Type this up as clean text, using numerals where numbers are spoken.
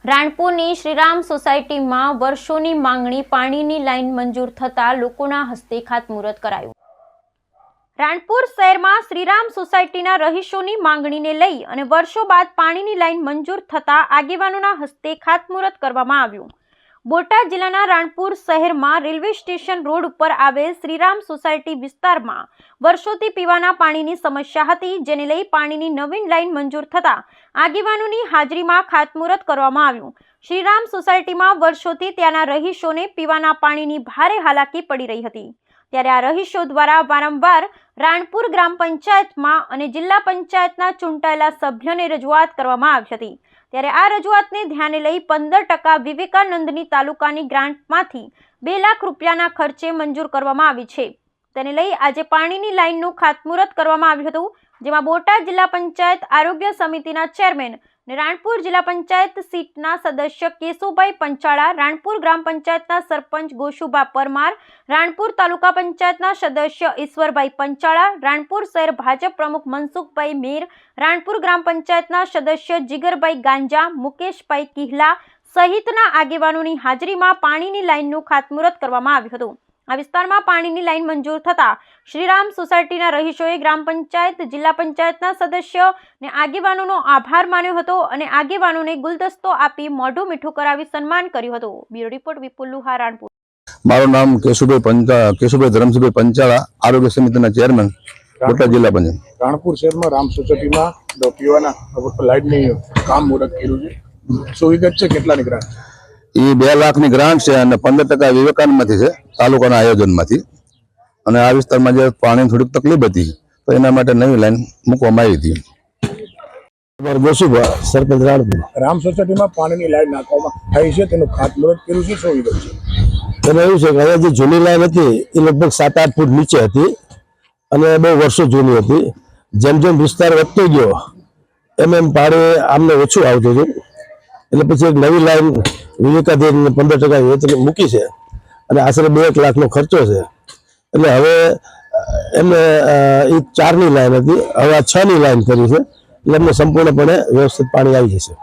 રાણપુરની શ્રીરામ સોસાયટીમાં વર્ષોની માંગણી પાણીની લાઈન મંજૂર થતા લોકોના હસ્તે ખાતમુહૂર્ત કરાયું। રાણપુર શહેરમાં શ્રીરામ સોસાયટીના રહીશોની માંગણીને લઈ અને વર્ષો બાદ પાણીની લાઈન મંજૂર થતા આગેવાનોના હસ્તે ખાતમુહૂર્ત કરવામાં આવ્યું। બોટાદ જિલ્લાના રાણપુર શહેરમાં રેલવે સ્ટેશન રોડ ઉપર આવેલ શ્રીરામ સોસાયટી વિસ્તારમાં વર્ષોથી પીવાના પાણીની સમસ્યા હતી, જેને લઈ પાણીની નવીન લાઈન મંજૂર થતા આગેવાનોની હાજરીમાં ખાતમુહૂર્ત કરવામાં આવ્યું। શ્રીરામ સોસાયટીમાં વર્ષોથી ત્યાંના રહીશોને પીવાના પાણીની ભારે હાલાકી પડી રહી હતી, ત્યારે આ રહીશો દ્વારા વારંવાર રાણપુર ગ્રામ પંચાયતમાં અને જિલ્લા પંચાયતના ચૂંટાયેલા સભ્યોને રજૂઆત કરવામાં આવી હતી। ત્યારે આ રજૂઆતને ધ્યાને લઈ 15% વિવેકાનંદની તાલુકાની ગ્રાન્ટમાંથી 2 લાખ રૂપિયાના ખર્ચે મંજૂર કરવામાં આવી છે। તેને લઈ આજે પાણીની લાઈનનું ખાતમુહૂર્ત કરવામાં આવ્યું હતું, જેમાં બોટાદ જિલ્લા પંચાયત આરોગ્ય સમિતિના ચેરમેન અને રાણપુર જિલ્લા પંચાયત સીટના સદસ્ય કેશુભાઈ પંચાળા, રાણપુર ગ્રામ પંચાયતના સરપંચ ગોશુભા પરમાર, રાણપુર તાલુકા પંચાયતના સદસ્ય ઈશ્વરભાઈ પંચાળા, રાણપુર શહેર ભાજપ પ્રમુખ મનસુખભાઈ મેર, રાણપુર ગ્રામ પંચાયતના સદસ્ય જીગરભાઈ ગાંજા, મુકેશભાઈ કિહલા સહિતના આગેવાનોની હાજરીમાં પાણીની લાઈનનું ખાતમુહૂર્ત કરવામાં આવ્યું હતું। આ વિસ્તારમાં પાણીની લાઈન મંજૂર થતા શ્રીરામ સોસાયટીના રહીશોએ ગ્રામ પંચાયત, જિલ્લા પંચાયતના સદસ્યો અને આગેવાનોનો આભાર માન્યો હતો અને આગેવાનોને ગુલદસ્તો આપી મોઢું મીઠું કરાવી સન્માન કર્યું હતું। બ્યુરો રિપોર્ટ વિપુલ લુહાર, રાણપુર। મારું નામ કેશુભાઈ ધરમસિંહભાઈ પંચાળા, આરોગ્ય સમિતિના ચેરમેન, બોટાદ જિલ્લા પંચાયત। રાણપુર શહેરમાં રામ સોસાયટીમાં પીવાના લાઇટની કામ મુહૂર્ત કર્યું છે। શું વિગત છે, કેટલાની ગ્રાન્ટ? એ 2 લાખની ગ્રાન્ટ છે અને 15% વિવેકાનંદમાંથી છે, તાલુકાના આયોજનમાંથી। અને આ વિસ્તારમાં જે પાણીની થોડીક તકલીફ હતી તો એના માટે નવી લાઈન મૂકવામાં આવી હતી। ગોશુભા, સરપંચ રાણપુર। રામ સોસાયટીમાં પાણીની લાઈન નાખવામાં આવી છે, તેનું ખાતમુહૂર્ત કર્યું છે। શું વિગત છે? એમાં એવું છે કે હવે જે જૂની લાઈન હતી એ લગભગ 7-8 ફૂટ નીચે હતી અને બહુ વર્ષો જૂની હતી। જેમ જેમ વિસ્તાર વધતો ગયો એમ પાણી આમને ઓછું આવતું હતું, એટલે પછી એક નવી લાઈન વિવેકાધીન 15% મૂકી છે અને આશરે 2 લાખનો ખર્ચો છે। એટલે હવે એમને એ 4ની લાઈન હતી, હવે આ 6ની લાઈન કરી છે, એટલે એમને સંપૂર્ણપણે વ્યવસ્થિત પાણી આવી જશે।